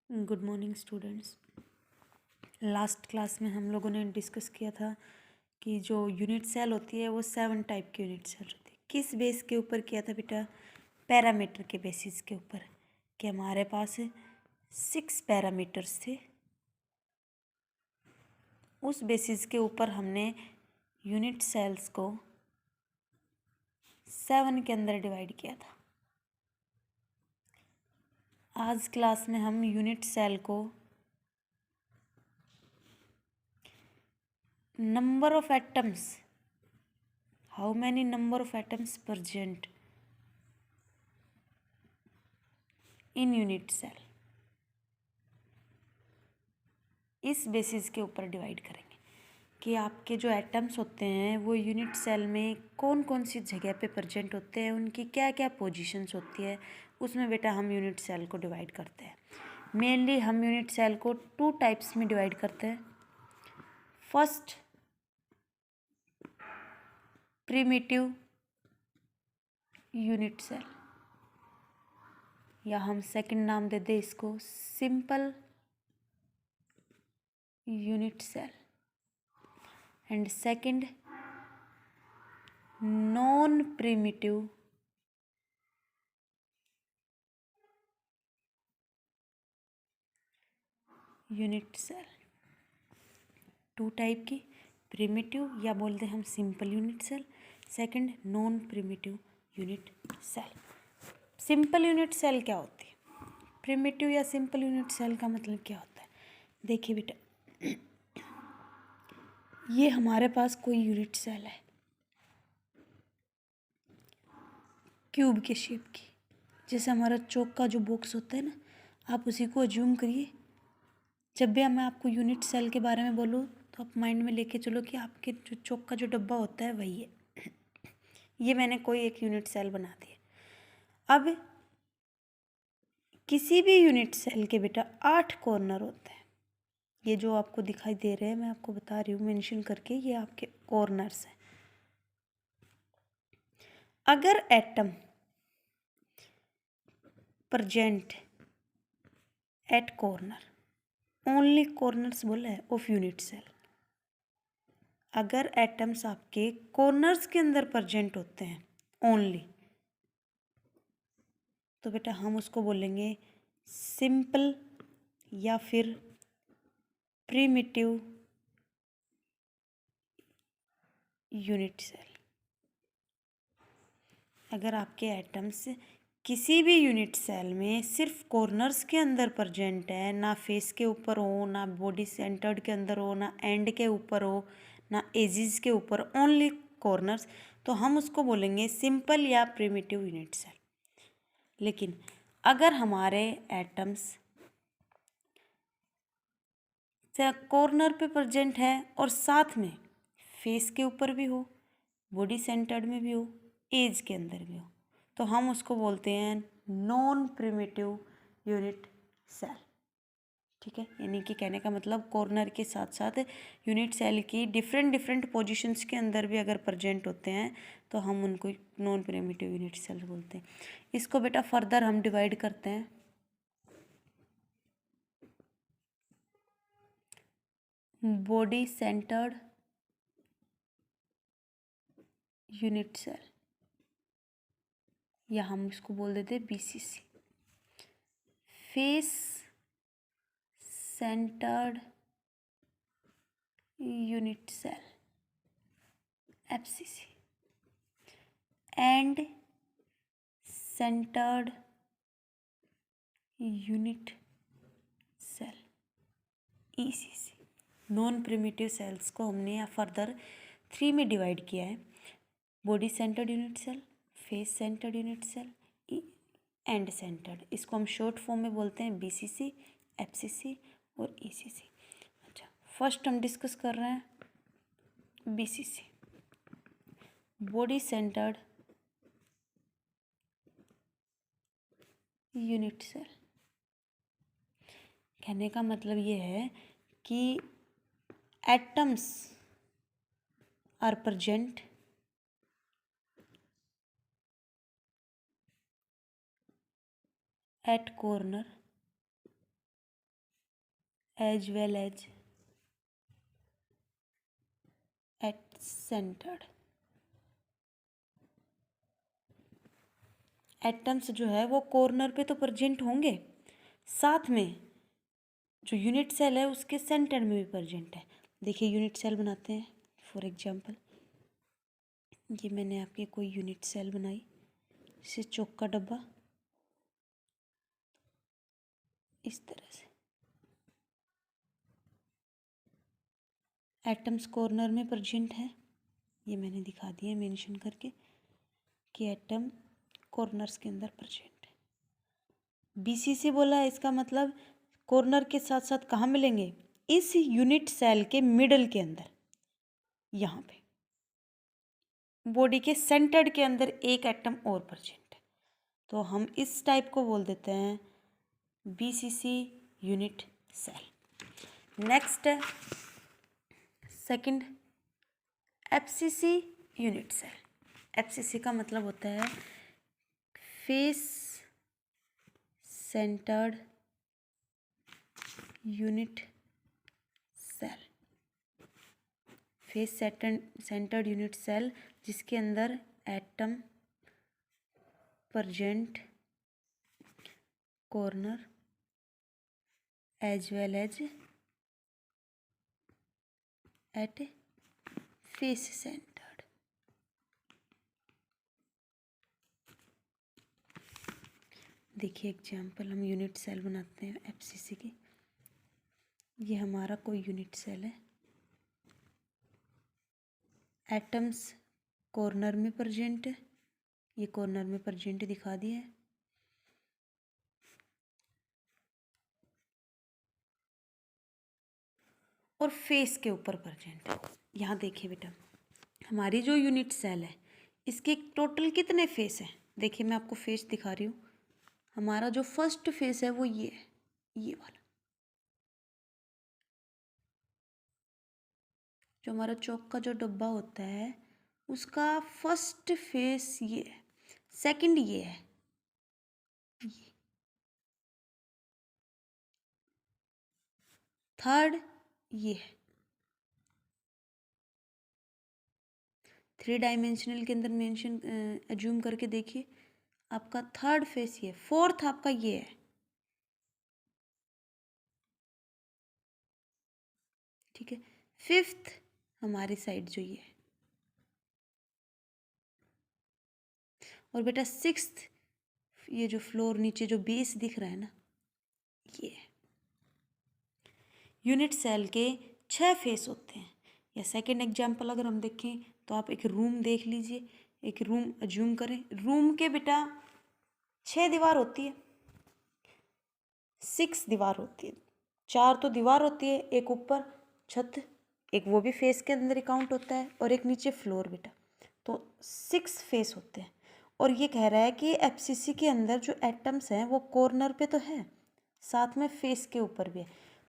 Good morning students. Last class में हम लोगों ने डिस्कस किया था कि जो यूनिट सेल होती है वो 7 टाइप की यूनिट सेल होती है। किस बेस के ऊपर किया था बेटा? पैरामीटर के बेसिस के ऊपर, कि हमारे पास 6 पैरामीटर्स थे। उस बेसिस के ऊपर हमने यूनिट सेल्स को 7 के अंदर डिवाइड किया था। आज क्लास में हम यूनिट सेल को number of atoms, how many number of atoms present in unit cell, इस बेसिस के ऊपर डिवाइड करेंगे कि आपके जो एटम्स होते हैं वो यूनिट सेल में कौन कौन सी जगह पे प्रेजेंट होते हैं, उनकी क्या क्या पोजीशंस होती है। उसमें बेटा हम यूनिट सेल को डिवाइड करते हैं। मेनली हम यूनिट सेल को 2 टाइप्स में डिवाइड करते हैं। फर्स्ट, प्रिमिटिव यूनिट सेल, या हम सेकंड नाम दे दें इसको simple unit cell, and second non primitive unit cell. 2 type की, प्रिमिटिव या बोलते हैं हम simple unit cell, second non primitive unit cell. Simple unit cell क्या होती है? प्रिमिटिव या सिंपल यूनिट सेल का मतलब क्या होता है? देखिए बेटा, ये हमारे पास कोई यूनिट सेल है क्यूब के शेप की, जैसे हमारा चौक का जो बॉक्स होता है ना, आप उसी को अज्यूम करिए। जब भी मैं आपको यूनिट सेल के बारे में बोलूँ तो आप माइंड में लेके चलो कि आपके जो चौक का जो डब्बा होता है वही है। ये मैंने कोई एक यूनिट सेल बना दिया। अब किसी भी यूनिट सेल के बेटा 8 कॉर्नर होते हैं। ये जो आपको दिखाई दे रहे हैं मैं आपको बता रही हूँ मेंशन करके, ये आपके कॉर्नर्स हैं। अगर atom present at corner, only corners बोला है ऑफ यूनिट सेल, अगर एटम्स आपके कॉर्नर्स के अंदर प्रेजेंट होते हैं ओनली, तो बेटा हम उसको बोलेंगे सिंपल या फिर प्रिमिटिव यूनिट सेल। अगर आपके एटम्स किसी भी यूनिट सेल में सिर्फ कॉर्नर्स के अंदर प्रेजेंट है, ना फेस के ऊपर हो, ना बॉडी सेंटर्ड के अंदर हो, ना एंड के ऊपर हो, ना एजिस के ऊपर, ओनली कॉर्नर्स, तो हम उसको बोलेंगे सिंपल या प्रिमिटिव यूनिट सेल। लेकिन अगर हमारे एटम्स कॉर्नर पे प्रेजेंट है और साथ में फेस के ऊपर भी हो, बॉडी सेंटर्ड में भी हो, एज के अंदर भी हो, तो हम उसको बोलते हैं नॉन प्रिमिटिव यूनिट सेल। ठीक है, यानी कि कहने का मतलब कॉर्नर के साथ साथ यूनिट सेल की डिफरेंट डिफरेंट पोजीशंस के अंदर भी अगर प्रेजेंट होते हैं तो हम उनको नॉन प्रिमिटिव यूनिट सेल बोलते हैं। इसको बेटा फर्दर हम डिवाइड करते हैं बॉडी सेंटर्ड यूनिट सेल, या हम इसको बोल देते हैं BCC, face centred unit cell FCC, end centred unit cell ECC. Non primitive cells को हमने यहाँ फर्दर 3 में डिवाइड किया है, body centred unit cell, face centred unit cell, end centred. इसको हम शॉर्ट फॉर्म में बोलते हैं बीसीसी, एफसीसी और ईसीसी। अच्छा, फर्स्ट हम डिस्कस कर रहे हैं BCC, body centred unit cell. कहने का मतलब ये है कि atoms are present eight corner as well as at centred. Atoms जो है वो कॉर्नर पे तो प्रेजेंट होंगे, साथ में जो यूनिट सेल है उसके सेंटर में भी प्रेजेंट है। देखिए यूनिट सेल बनाते हैं। फॉर एग्जांपल ये मैंने आपके कोई यूनिट सेल बनाई, जैसे चौक का डब्बा, इस तरह से एटम्स कॉर्नर में प्रेजेंट है। ये मैंने दिखा दिया मेंशन करके कि एटम कॉर्नर्स के अंदर प्रेजेंट है। बीसीसी बोला है, इसका मतलब कॉर्नर के साथ साथ कहाँ मिलेंगे, इस यूनिट सेल के मिडल के अंदर, यहाँ पे बॉडी के सेंटर्ड के अंदर एक एटम और प्रेजेंट है। तो हम इस टाइप को बोल देते हैं बीसीसी यूनिट सेल। नेक्स्ट है second FCC unit cell. FCC का मतलब होता है face centred unit cell. Face centred unit cell जिसके अंदर atom present corner as well as at face centred. देखिए एग्जाम्पल, हम यूनिट सेल बनाते हैं एफसीसी की। ये हमारा कोई यूनिट सेल है, एटम्स कॉर्नर में प्रेजेंट है, ये कॉर्नर में प्रेजेंट दिखा दिया है। और फेस के ऊपर प्रेजेंट है। यहाँ देखिए बेटा, हमारी जो यूनिट सेल है इसके टोटल कितने फेस हैं। देखिए मैं आपको फेस दिखा रही हूँ। हमारा जो फर्स्ट फेस है वो ये है, ये वाला जो हमारा चौक का जो डब्बा होता है उसका फर्स्ट फेस ये है, सेकंड ये है, ये थर्ड ये है। 3 डायमेंशनल के अंदर मेंशन एज्यूम करके देखिए, आपका थर्ड फेस ये, फोर्थ आपका ये है, ठीक है। फिफ्थ हमारी साइड जो ये है, और बेटा सिक्स्थ ये जो फ्लोर नीचे जो बेस दिख रहा है ना, ये है। यूनिट सेल के 6 फेस होते हैं। या सेकंड एग्जांपल अगर हम देखें तो आप एक रूम देख लीजिए, एक रूम अज्यूम करें। रूम के बेटा 6 दीवार होती है, 6 दीवार होती है। 4 तो दीवार होती है, एक ऊपर छत, एक वो भी फेस के अंदर काउंट होता है, और एक नीचे फ्लोर बेटा। तो 6 फेस होते हैं। और ये कह रहा है कि एफसीसी के अंदर जो एटम्स हैं वो कॉर्नर पे तो है, साथ में फेस के ऊपर भी है।